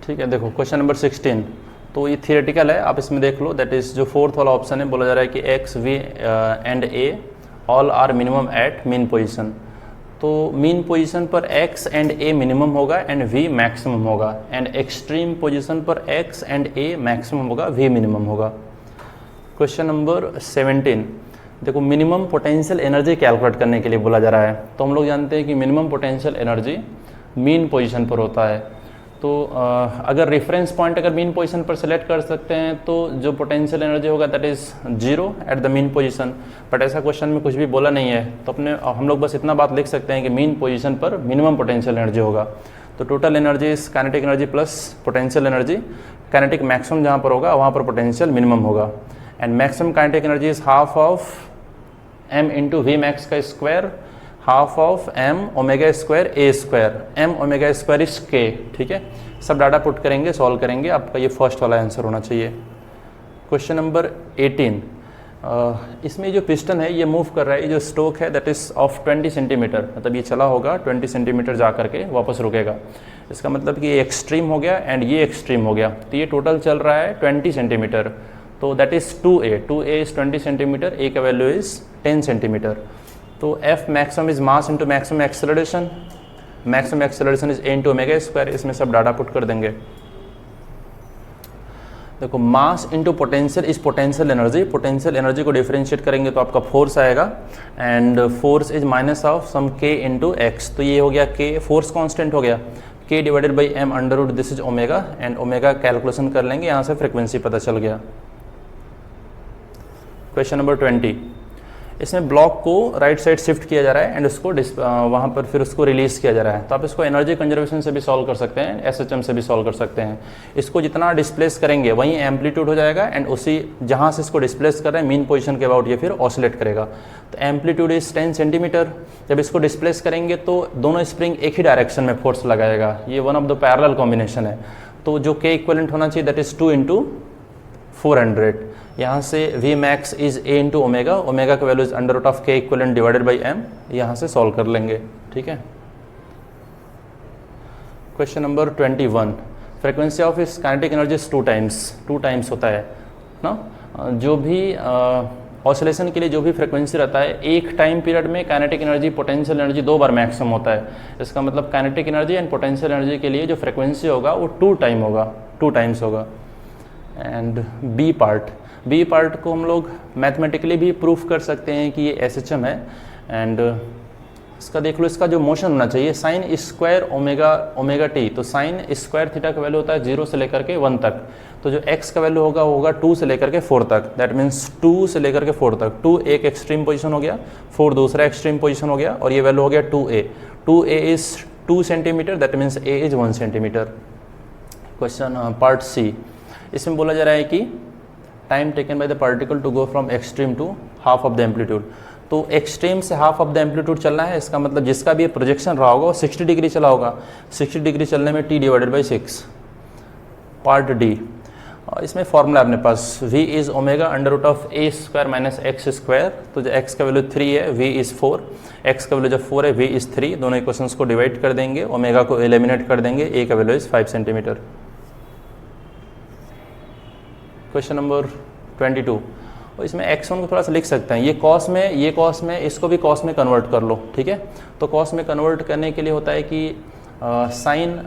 ठीक है, देखो क्वेश्चन नंबर 16, तो ये थियोरेटिकल है, आप इसमें देख लो। दैट इज जो फोर्थ वाला ऑप्शन है, बोला जा रहा है कि x v and a all are minimum at mean position. तो मीन पोजीशन पर x एंड a मिनिमम होगा एंड v मैक्सिमम होगा, एंड एक्सट्रीम पोजीशन पर x एंड a मैक्सिमम होगा, v मिनिमम होगा। क्वेश्चन नंबर 17, देखो मिनिमम पोटेंशियल एनर्जी कैलकुलेट करने के लिए बोला जा रहा है। तो हम लोग जानते हैं कि minimum potential energy mean position पर होता है। तो अगर रेफरेंस पॉइंट अगर मीन पोजीशन पर सेलेक्ट कर सकते हैं तो जो पोटेंशियल एनर्जी होगा that is 0 at the mean position. But ऐसा क्वेश्चन में कुछ भी बोला नहीं है, तो हम लोग बस इतना बात लिख सकते हैं कि मीन पोजीशन पर मिनिमम पोटेंशियल एनर्जी होगा। तो total energy is kinetic energy plus potential energy. Kinetic maximum जहाँ पर होगा वहाँ पर पोटेंशियल मिनिमम होगा, and maximum kinetic energy is half of m into V max का square, half of m omega square a square, m omega square is k। ठीक है, सब डाटा पुट करेंगे, सॉल्व करेंगे, आपका ये फर्स्ट वाला आंसर होना चाहिए। क्वेश्चन नंबर 18, इसमें जो पिस्टन है ये मूव कर रहा है, ये जो स्ट्रोक है दैट इज ऑफ 20 सेंटीमीटर, मतलब ये चला होगा 20 सेंटीमीटर जा करके वापस रुकेगा। इसका मतलब कि ये एक्सट्रीम हो गया एंड ये एक्सट्रीम हो गया, तो ये टोटल चल रहा है 20 सेंटीमीटर। तो that is 2a is 20 centimetre, a का वैल्यू इज 10 सेंटीमीटर। तो F maximum is mass into maximum acceleration, maximum acceleration is a into omega square, इसमें सब डाटा पुट कर देंगे। देखो mass into potential is potential energy, potential energy को differentiate करेंगे तो आपका फोर्स आएगा, and force is minus of some k into x. तो ये हो गया k, फोर्स कांस्टेंट हो गया, k divided by m under root this is omega, and omega calculation कर लेंगे, यहाँ से फ्रिक्वेंसी पता चल गया। क्वेश्चन नंबर 20, इसमें ब्लॉक को राइट साइड शिफ्ट किया जा रहा है एंड उसको वहाँ पर फिर उसको रिलीज किया जा रहा है। तो आप इसको एनर्जी कंजर्वेशन से भी सॉल्व कर सकते हैं, एसएचएम से भी सॉल्व कर सकते हैं। इसको जितना डिस्प्लेस करेंगे वहीं एम्पलीट्यूड हो जाएगा, एंड उसी जहाँ से इसको डिस्प्लेस कर रहे हैं मीन पोजीशन के अबाउट ये फिर ऑसिलेट करेगा। तो एम्पलीट्यूड इज 10 सेंटीमीटर। जब इसको डिस्प्लेस करेंगे तो दोनों स्प्रिंग एक ही डायरेक्शन में फोर्स लगाएगा, ये one of the parallel combination है। तो जो के इक्विवेलेंट होना चाहिए दैट इज 2 इंटू 400। यहाँ से V max is a into omega, omega का value is under root of K equivalent divided by m, यहाँ से सॉल्व कर लेंगे। ठीक है, क्वेश्चन नंबर 21, फ्रीक्वेंसी ऑफ इस काइनेटिक एनर्जी टू टाइम्स होता है ना। जो भी ऑसिलेशन के लिए जो भी फ्रीक्वेंसी रहता है, एक टाइम पीरियड में काइनेटिक एनर्जी पोटेंशियल एनर्जी 2 बार मैक्सिमम होता है। इसका मतलब kinetic energy and potential energy के लिए जो फ्रीक्वेंसी होगा वो 2 टाइम्स होगा। एंड बी पार्ट को हम लोग मैथमेटिकली भी प्रूफ कर सकते हैं कि ये SHM है, एंड इसका देख लो, इसका जो मोशन होना चाहिए साइन स्क्वायर ओमेगा टी। तो साइन स्क्वायर थीटा का वैल्यू होता है 0 से लेकर के 1 तक। तो जो x का वैल्यू होगा 2 से लेकर के 4 तक, दैट मीन्स 2 से लेकर के 4 तक। 2 एक एक्सट्रीम पोजीशन हो गया, 4 दूसरा एक्सट्रीम पोजीशन हो गया, और ये वैल्यू हो गया 2a is 2 centimetre, that means a is 1 centimetre. Question part C, इसमें बोला जा रहा है कि time taken by the particle to go from extreme to half of the amplitude. तो एक्सट्रीम से हाफ ऑफ द एम्पलीट्यूड चलना है, इसका मतलब जिसका भी प्रोजेक्शन रहा होगा वो 60 डिग्री चला होगा। 60 डिग्री चलने में t divided by 6। Part D, इसमें फॉर्मूला अपने पास v is omega under root of a square minus x square. तो जो x का वैल्यू 3 है, v इज 4, x का वैल्यू जब 4 है, v इज 3। दोनों इक्वेशंस को डिवाइड कर देंगे, ओमेगा को एलिमिनेट कर देंगे, a का value is 5 centimetre. Question number 22, और इसमें x1 को थोड़ा सा लिख सकते हैं, ये कॉस में इसको भी कॉस में कन्वर्ट कर लो। ठीक है, तो कॉस में कन्वर्ट करने के लिए होता है कि साइन,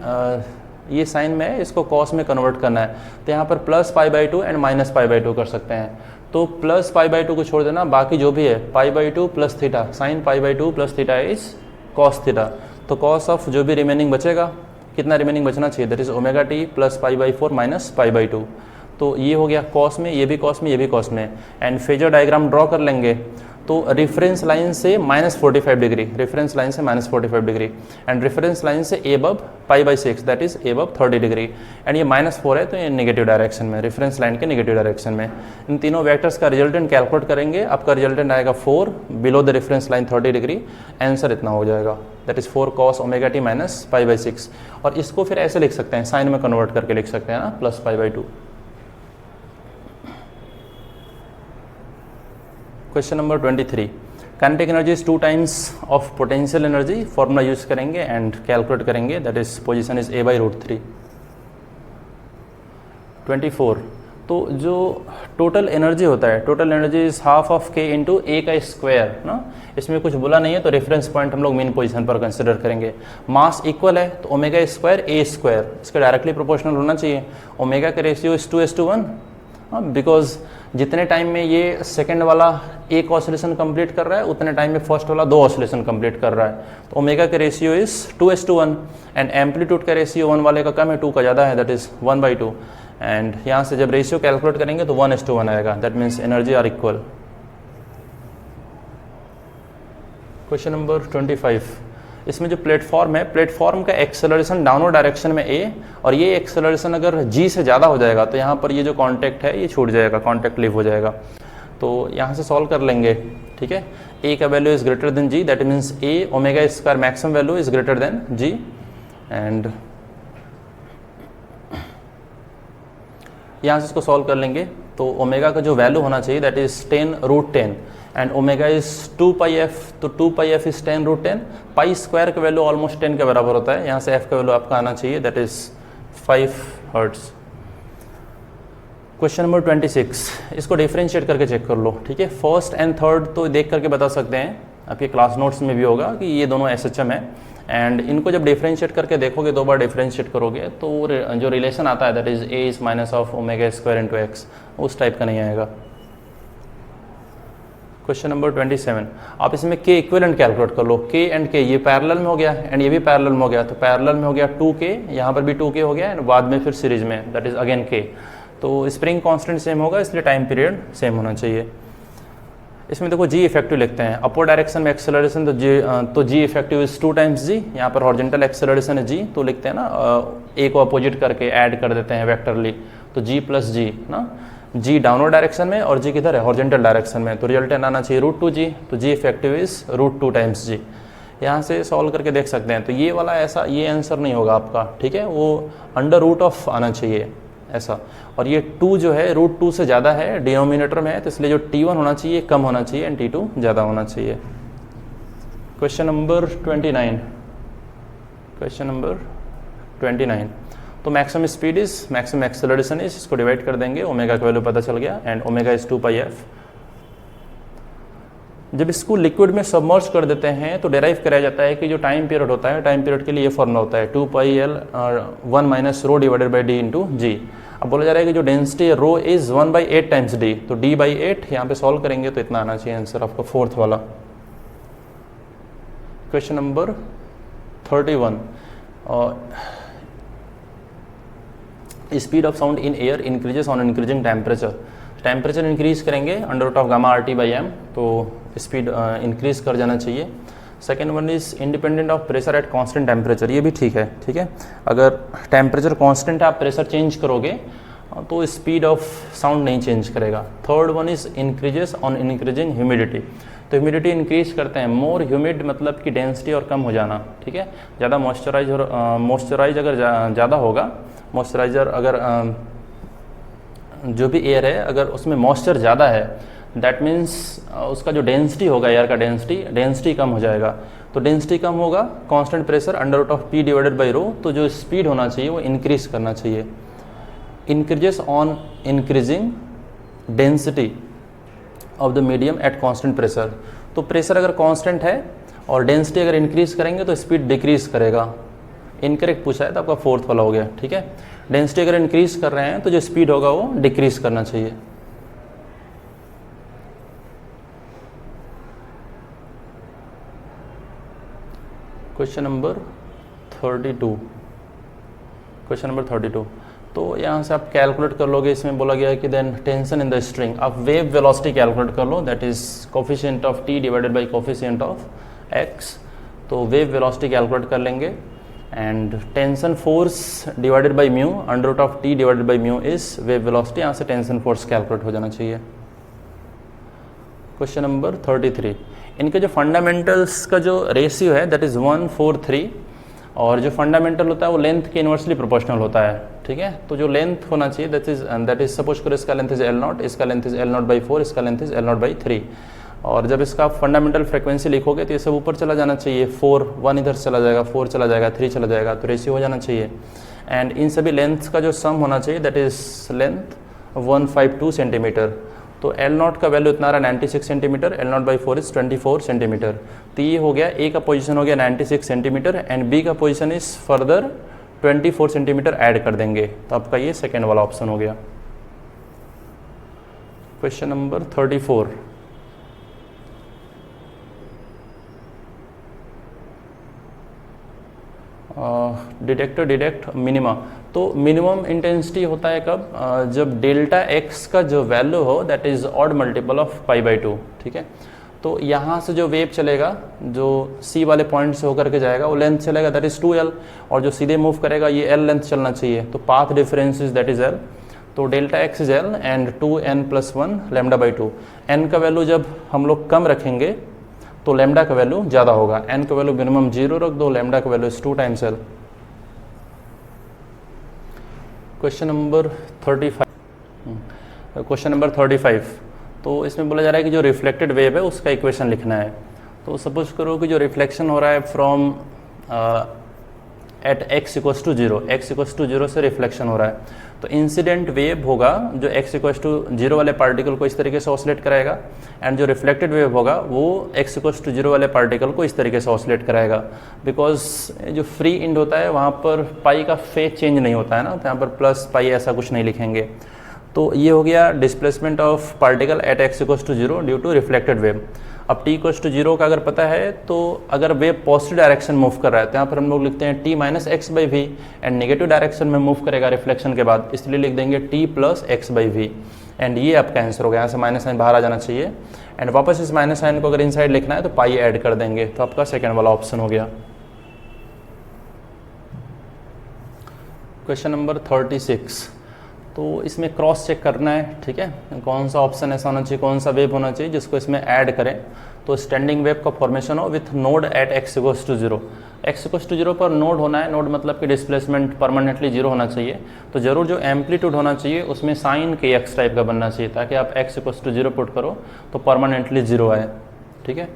ये साइन में है, इसको कॉस में कन्वर्ट करना है। तो यहाँ पर प्लस π/2 एंड माइनस π/2 कर सकते हैं। तो प्लस π/2 को छोड़ देना, बाकी जो भी है π/2 plus theta, sine π/2 plus theta is cos theta. तो कॉस ऑफ जो भी रिमेनिंग बचेगा, कितना रिमेनिंग बचना चाहिए, that is omega T plus π/4 minus π/2। तो ये हो गया कॉस में, ये भी कॉस में, ये भी कॉस में। एंड फेजर डायग्राम ड्रॉ कर लेंगे, तो रेफरेंस लाइन से -45 डिग्री, रेफरेंस लाइन से -45 डिग्री, एंड रेफरेंस लाइन से above π/6 that is above 30 degree. And ये -4 है तो ये नेगेटिव डायरेक्शन में, रेफरेंस लाइन के नेगेटिव डायरेक्शन में। इन तीनों वेक्टर्स का रिजल्टेंट कैलकुलेट करेंगे, आपका रिजल्टेंट आएगा 4 below the reference line 30 degree. Answer इतना हो जाएगा, that is 4 cos omega T minus π/6। और इसको फिर ऐसे लिख सकते हैं, साइन में कन्वर्ट करके लिख सकते हैं ना, plus π/2। Question number 23, kinetic energy is 2 times of potential energy. Formula use करेंगे एंड कैलकुलेट करेंगे, that is position is a/√3। 24। तो जो टोटल एनर्जी होता है, total energy is half of K into A का स्क्वायर ना, इसमें कुछ बोला नहीं है तो रेफरेंस पॉइंट हम लोग मेन पोजीशन पर कंसिडर करेंगे। मास इक्वल है तो ओमेगा स्क्वायर ए स्क्वायर, इसके डायरेक्टली प्रोपोर्शनल होना चाहिए। ओमेगा का रेशियो इज 2:1, बिकॉज जितने टाइम में ये सेकंड वाला एक ऑसिलेशन कंप्लीट कर रहा है उतने टाइम में फर्स्ट वाला 2 ऑसिलेशन कंप्लीट कर रहा है। तो ओमेगा का रेशियो इज 2:1 एंड एम्पलीट्यूड का रेशियो 1 वाले का कम है, 2 का ज़्यादा है, दैट इज 1/2। एंड यहाँ से जब रेशियो कैलकुलेट करेंगे तो 1:1 आएगा, that means energy are equal. Question number 25, इसमें जो प्लेटफॉर्म है, प्लेटफॉर्म का एक्सेलरेशन डाउनवर्ड डायरेक्शन में ए, और ये एक्सेलरेशन अगर जी से ज़्यादा हो जाएगा तो यहाँ पर ये जो कॉन्टैक्ट है ये छूट जाएगा, कॉन्टैक्ट लीव हो जाएगा। तो यहाँ से सॉल्व कर लेंगे, ठीक है। ए का value is greater than g, that means a omega square maximum value is greater than g. And यहाँ से इसको सॉल्व कर लेंगे तो ओमेगा का जो वैल्यू होना चाहिए that is 10√10 and omega is 2πf, तो 2πf इज 10√10। पाई स्क्वायर का वैल्यू ऑलमोस्ट 10 के बराबर होता है, यहाँ से f का वैल्यू आपका आना चाहिए that is 5 hertz. Question number 26, इसको डिफरेंशिएट करके चेक कर लो, ठीक है। फर्स्ट एंड थर्ड तो देख करके बता सकते हैं, आपके क्लास नोट्स में भी होगा कि ये दोनों SHM है। एंड इनको जब डिफरेंशिएट करके देखोगे, 2 बार डिफरेंशिएट करोगे तो जो रिलेशन आता है that is a is minus of omega square into x, उस टाइप का नहीं आएगा। क्वेश्चन नंबर 27, आप इसमें k इक्विवेलेंट कैलकुलेट कर लो। k एंड k ये पैरेलल में हो गया एंड ये भी पैरेलल में हो गया, तो पैरेलल में हो गया 2k, यहाँ पर भी 2k हो गया एंड बाद में फिर सीरीज में दैट इज अगेन k। तो स्प्रिंग कांस्टेंट सेम होगा इसलिए टाइम पीरियड सेम होना चाहिए। इसमें देखो जी इफेक्टिव लिखते हैं, अपवर्ड डायरेक्शन में एक्सेलरेशन तो जी इफेक्टिव इज 2 टाइम्स जी, यहाँ पर हॉरिजॉन्टल एक्सेलरेशन है जी, तो लिखते हैं ना ए को अपोजिट करके ऐड कर देते हैं वेक्टरली, तो जी प्लस जी ना, जी डाउनवर्ड डायरेक्शन में और जी किधर है, हॉरिजॉन्टल डायरेक्शन में, तो रिजल्टेंट आना चाहिए √2g, तो जी इफेक्टिव इज √2 टाइम्स जी। यहाँ से सॉल्व करके देख सकते हैं, तो ये वाला ऐसा ये आंसर नहीं होगा आपका, ठीक है, वो अंडर रूट ऑफ आना चाहिए ऐसा। और ये 2 जो है √2 से ज़्यादा है, डिनोमिनेटर में है, तो इसलिए जो T1 होना चाहिए कम होना चाहिए एंड T2 ज़्यादा होना चाहिए। क्वेश्चन नंबर 29, क्वेश्चन नंबर 29, तो maximum speed is maximum acceleration is, इसको डिवाइड कर देंगे, ओमेगा का वैल्यू पता चल गया एंड ओमेगा इज 2πf। जब इसको लिक्विड में सबमर्ज कर देते हैं तो डेराइव कराया जाता है कि जो टाइम पीरियड होता है, टाइम पीरियड के लिए ये फॉर्मूला होता है 2πl 1 - ρ divided by d into G. अब बोला जा रहा है कि जो डेंसिटी है रो इज 1/8 टाइम्स d, तो d/8 यहाँ पे सॉल्व करेंगे तो इतना आना चाहिए आंसर आपका, फोर्थ वाला। Question number 31, speed of sound in air increases on increasing temperature. Temperature increase करेंगे √γ/RT/m, तो स्पीड इंक्रीज कर जाना चाहिए। Second one is independent of pressure at constant temperature, ये भी ठीक है, ठीक है। अगर टेम्परेचर कांस्टेंट है, आप प्रेशर चेंज करोगे तो स्पीड ऑफ साउंड नहीं चेंज करेगा। Third one is increases on increasing humidity, तो ह्यूमिडिटी इंक्रीज करते हैं, मोर ह्यूमिड मतलब कि डेंसिटी और कम हो जाना, ठीक है। ज़्यादा मॉइस्चराइज अगर ज़्यादा होगा, मॉइस्चराइजर अगर जो भी एयर है अगर उसमें मॉइस्चर ज़्यादा है दैट मीन्स उसका जो डेंसिटी होगा एयर का डेंसिटी कम हो जाएगा। तो डेंसिटी कम होगा, constant pressure √P divided by rho, तो जो स्पीड होना चाहिए वो इंक्रीज करना चाहिए। Increases on increasing density of the medium at constant pressure, तो प्रेशर अगर कांस्टेंट है और डेंसिटी अगर इंक्रीज करेंगे तो स्पीड डिक्रीज करेगा। इनकरेक्ट पूछा है तो आपका फोर्थ वाला हो गया, ठीक है। डेंसिटी अगर इंक्रीज कर रहे हैं तो जो स्पीड होगा वो डिक्रीज करना चाहिए। क्वेश्चन नंबर 32, क्वेश्चन नंबर 32, तो यहाँ से आप कैलकुलेट कर लोगे, इसमें बोला गया है कि then tension in the string, आप वेव वेलोसिटी कैलकुलेट कर लो, that is coefficient of t divided by coefficient of x, तो वेव वेलोसिटी कैलकुलेट कर लेंगे and tension force divided by mu, √T divided by mu is wave velocity, यहाँ से tension force calculate हो जाना चाहिए। क्वेश्चन नंबर 33, इनके जो फंडामेंटल्स का जो रेशियो है दैट इज 1:4:3, और जो फंडामेंटल होता है वो लेंथ के इनवर्सली प्रोपोर्शनल होता है, ठीक है। तो जो लेंथ होना चाहिए दैट इज सपोज करो इसका लेंथ इज L0, इसका लेंथ इज L0/4, इसका लेंथ इज L0/3, और जब इसका फंडामेंटल फ्रिक्वेंसी लिखोगे तो ये सब ऊपर चला जाना चाहिए, 4 1 इधर चला जाएगा, 4 चला जाएगा, 3 चला जाएगा, तो रेशियो हो जाना चाहिए। एंड इन सभी लेंथ्स का जो सम होना चाहिए दैट इज लेंथ 152 सेंटीमीटर। तो एल नॉट का वैल्यू इतना रहा 96 centimetre, L not by 4 is 24 centimetre. तो ये हो गया ए का पोजीशन हो गया 96 सेंटीमीटर एंड बी का position is further 24 centimetre add कर देंगे, तो आपका ये सेकेंड वाला ऑप्शन हो गया। Question number 34, detector detect minima. तो मिनिमम इंटेंसिटी होता है कब, जब डेल्टा एक्स का जो वैल्यू हो that is odd multiple of π/2, ठीक है। तो यहाँ से जो वेव चलेगा, जो सी वाले पॉइंट से होकर के जाएगा वो लेंथ चलेगा दैट इज 2l, और जो सीधे मूव करेगा ये l लेंथ चलना चाहिए, तो path difference is that is l। तो delta x is l and 2n+1 λ/2। n का वैल्यू जब हम लोग कम रखेंगे तो लैम्डा का वैल्यू ज़्यादा होगा, n का वैल्यू मिनिमम 0 रख दो, लैम्डा का value is 2 times l। Question number 35, question number 35, तो इसमें बोला जा रहा है कि जो रिफ्लेक्टेड वेव है उसका इक्वेशन लिखना है। तो सपोज करो कि जो रिफ्लेक्शन हो रहा है from at x equals to 0, x equals to 0 से रिफ्लेक्शन हो रहा है, तो इंसिडेंट वेव होगा जो x इक्वल्स टू 0 वाले पार्टिकल को इस तरीके से ऑसिलेट कराएगा, एंड जो रिफ्लेक्टेड वेव होगा वो x इक्वल्स टू 0 वाले पार्टिकल को इस तरीके से ऑसिलेट कराएगा। बिकॉज जो फ्री इंड होता है वहाँ पर पाई का फेज चेंज नहीं होता है ना, तो यहाँ पर प्लस पाई ऐसा कुछ नहीं लिखेंगे। तो ये हो गया displacement of particle at x equals to 0 due to reflected wave. अब t इक्वल्स टू 0 का अगर पता है तो अगर वेव पॉजिटिव डायरेक्शन मूव कर रहा है तो यहाँ पर हम लोग लिखते हैं t minus x by v, and negative direction में मूव करेगा रिफ्लेक्शन के बाद, इसलिए लिख देंगे t plus x by v, and ये आपका आंसर हो गया। यहाँ से माइनस साइन बाहर आ जाना चाहिए, एंड वापस इस माइनस साइन को अगर इनसाइड लिखना है तो पाई ऐड कर देंगे, तो आपका सेकेंड वाला ऑप्शन हो गया। क्वेश्चन नंबर 36, तो इसमें क्रॉस चेक करना है, ठीक है, कौन सा ऑप्शन ऐसा होना चाहिए, कौन सा वेव होना चाहिए जिसको इसमें ऐड करें। तो स्टैंडिंग वेव का फॉर्मेशन हो with node at x equals to 0, x equals to 0 पर नोड होना है, नोड मतलब कि डिस्प्लेसमेंट परमानेंटली 0 होना चाहिए, तो जरूर जो एम्पलीट्यूड होना चाहिए उसमें साइन के x टाइप का बनना चाहिए, ताकि आप x इक्वल्स टू 0 पुट करो तो परमानेंटली 0 आए, ठीक है।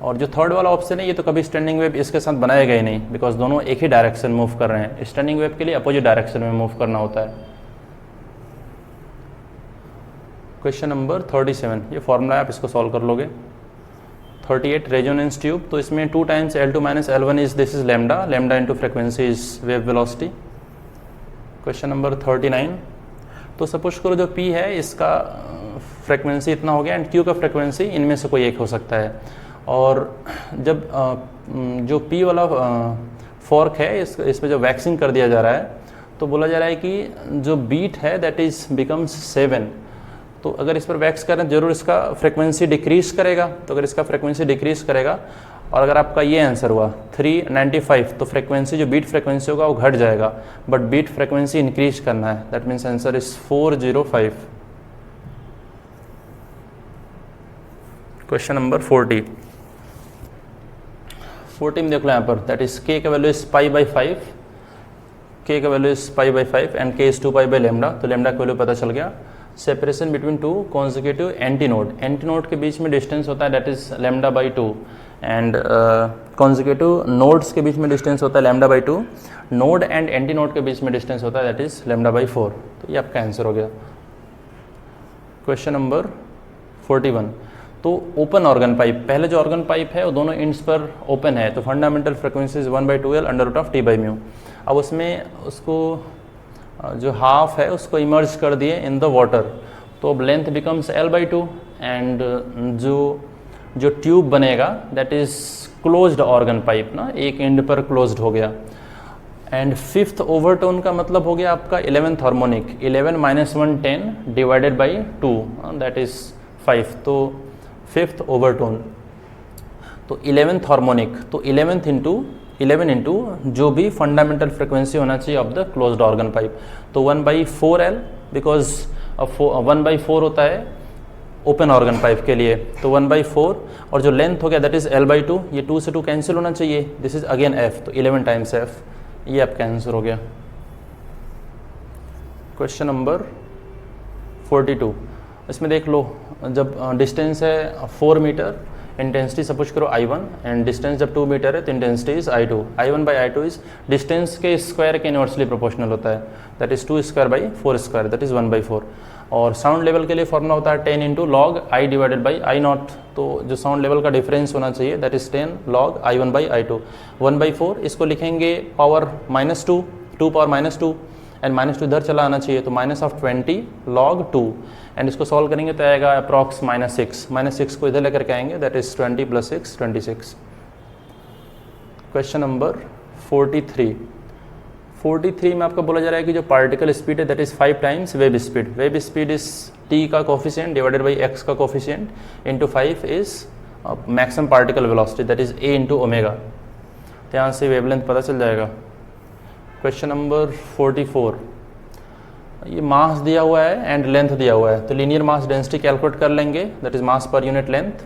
और जो थर्ड वाला ऑप्शन है ये तो कभी स्टैंडिंग वेव इसके साथ बनाएगा ही नहीं, बिकॉज दोनों एक ही डायरेक्शन मूव कर रहे हैं, स्टैंडिंग वेव के लिए अपोजिट डायरेक्शन में मूव करना होता है। क्वेश्चन नंबर 37, ये फॉर्मूला है, आप इसको सॉल्व कर लोगे। 38 रेजोनेंस ट्यूब, तो इसमें 2 times L2 minus L1 is this is lambda, lambda into frequency is wave velocity. Question number 39, तो सपोज करो जो P है इसका फ्रिक्वेंसी इतना हो गया एंड Q का फ्रिक्वेंसी इनमें से कोई एक हो सकता है, और जब जो P वाला फॉर्क है इस पर जो वैक्सिंग कर दिया जा रहा है तो बोला जा रहा है कि जो बीट है दैट इज बिकम्स 7, तो अगर इस पर वैक्स करें जरूर इसका फ्रिक्वेंसी डिक्रीज करेगा, तो अगर इसका फ्रिक्वेंसी डिक्रीज करेगा और अगर आपका ये आंसर हुआ 395, तो फ्रिक्वेंसी जो बीट फ्रिक्वेंसी होगा वो घट जाएगा, बट बीट फ्रिक्वेंसी इंक्रीज करना है, that means answer is 405। Question number 40 में देख लो यहाँ पर, दैट इज k का वैल्यू इज π/5, k का value is π/5 and k is 2π/λ, तो लैम्डा का वैल्यू पता चल गया। Separation between two consecutive antinode के बीच में डिस्टेंस होता है that is λ/2, and consecutive nodes के बीच में डिस्टेंस होता है λ/2, नोड एंड एंटी नोड के बीच में डिस्टेंस होता है दैट इज λ/4, तो ये आपका आंसर हो गया। क्वेश्चन नंबर 41, तो ओपन ऑर्गन पाइप, पहले जो ऑर्गन पाइप है वो दोनों इंड्स पर ओपन है, तो fundamental frequency is 1/2L √T/μ। अब उसमें उसको जो हाफ है उसको इमर्ज कर दिए इन द वाटर, तो अब लेंथ बिकम्स L/2, एंड जो ट्यूब बनेगा that is closed organ pipe ना, एक एंड पर क्लोज्ड हो गया, एंड फिफ्थ ओवरटोन का मतलब हो गया आपका 11th harmonic, 11 - 1 10 divided by 2 that is 5, तो फिफ्थ ओवरटोन, तो 11th हार्मोनिक, तो 11 इंटू जो भी फंडामेंटल फ्रिक्वेंसी होना चाहिए of the closed organ pipe, तो 1/4L, बिकॉज 1/4 होता है ओपन ऑर्गन पाइप के लिए, तो 1/4, और जो लेंथ हो गया दैट इज L/2, ये 2 से 2 कैंसिल होना चाहिए, दिस इज अगेन F, तो 11 टाइम्स F, ये आपका आंसर हो गया। क्वेश्चन नंबर 42, इसमें देख लो जब डिस्टेंस है 4 मीटर, इंटेंसिटी सपोज करो I1 एंड डिस्टेंस जब 2 मीटर है तो intensity is I2। I1 by I2 is distance के स्क्वायर के इनवर्सली प्रोपोर्शनल होता है, that is 2 square by 4 square, that is 1/4। और साउंड लेवल के लिए फॉर्मूला होता है 10 into log I divided by I0। तो जो साउंड लेवल का डिफरेंस होना चाहिए that is 10 log I1 by I2, 1/4। इसको लिखेंगे पावर -2, 2 पावर -2 एंड -2 इधर चला आना चाहिए तो -20 लॉग 2 एंड इसको सॉल्व करेंगे तो आएगा अप्रॉक्स -6 को इधर लेकर के आएंगे, दैट इज 20 + 6 26। क्वेश्चन नंबर 43 में आपका बोला जा रहा है कि जो पार्टिकल स्पीड है that is 5 times wave speed. Wave speed is t का कोफिशिएंट डिवाइडेड बाई x का coefficient into 5 is maximum particle velocity that is a into omega. तो यहाँ से वेवलेंथ पता चल जाएगा। क्वेश्चन नंबर 44, ये मास दिया हुआ है एंड लेंथ दिया हुआ है, तो लीनियर मास डेंसिटी कैलकुलेट कर लेंगे that is mass per unit length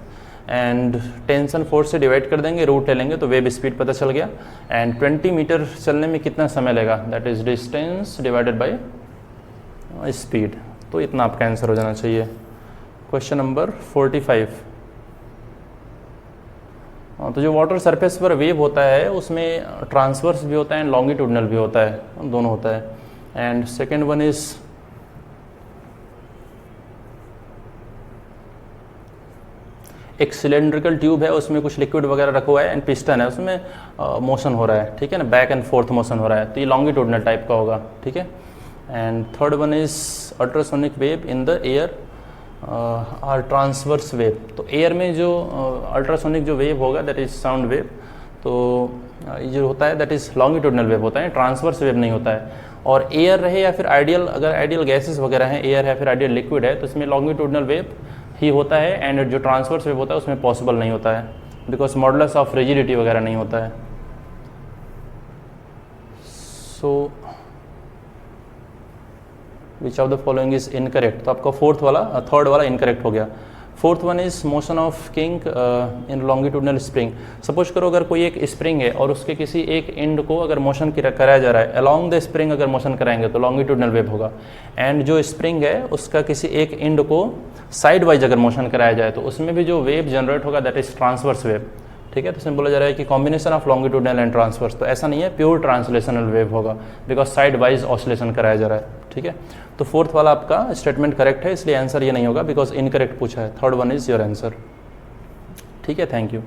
and tension force से डिवाइड कर देंगे, रूट ले लेंगे तो वेव स्पीड पता चल गया। एंड 20 मीटर चलने में कितना समय लेगा, that is distance divided by speed. तो इतना आपका आंसर हो जाना चाहिए। क्वेश्चन नंबर 45, तो जो वाटर सरफेस पर वेव होता है उसमें ट्रांसवर्स भी होता है एंड लॉन्गिट्यूडनल भी होता है, दोनों होता है। एंड सेकेंड वन इज एक सिलेंड्रिकल ट्यूब है, उसमें कुछ लिक्विड वगैरह रखा हुआ है एंड पिस्टन है, उसमें मोशन हो रहा है, ठीक है ना, बैक एंड फोर्थ मोशन हो रहा है, तो ये लॉन्गिट्यूडनल टाइप का होगा, ठीक है। And third one is ultrasonic wave in the air are transverse wave. तो एयर में जो अल्ट्रासोनिक जो वेव होगा दैट इज साउंड वेव, तो ये जो होता है दैट इज लॉन्गिट्यूडनल वेव होता है, ट्रांसवर्स वेव नहीं होता है। और एयर रहे या फिर आइडियल, अगर आइडियल गैसेस वगैरह हैं, एयर है फिर आइडियल लिक्विड है, तो इसमें लॉन्गिट्यूडनल वेव ही होता है एंड जो ट्रांसवर्स वेव होता है उसमें पॉसिबल नहीं होता है बिकॉज मॉडुलस ऑफ रिजिडिटी वगैरह नहीं होता है। So which of the following is incorrect, तो आपका थर्ड वाला इनकरेक्ट हो गया। Fourth one is motion of kink in longitudinal spring. Suppose करो अगर कोई एक स्प्रिंग है और उसके किसी एक एंड को अगर मोशन कराया जा रहा है, अलॉन्ग द स्प्रिंग अगर मोशन कराएंगे तो लॉन्गिट्यूडनल वेव होगा। एंड जो स्प्रिंग है उसका किसी एक एंड को साइड वाइज अगर मोशन कराया जाए तो उसमें भी जो वेव जनरेट होगा दैट इज ट्रांसवर्स वेव, ठीक है। तो इसमें बोला जा रहा है कि combination of longitudinal and transverse, तो ऐसा नहीं है प्योर ट्रांसलेशनल वेव होगा बिकॉज साइड वाइज ऑसिलेशन कराया जा रहा है, ठीक है। तो फोर्थ वाला आपका स्टेटमेंट करेक्ट है, इसलिए आंसर ये नहीं होगा बिकॉज इनकरेक्ट पूछा है। Third one is your answer, ठीक है। Thank you.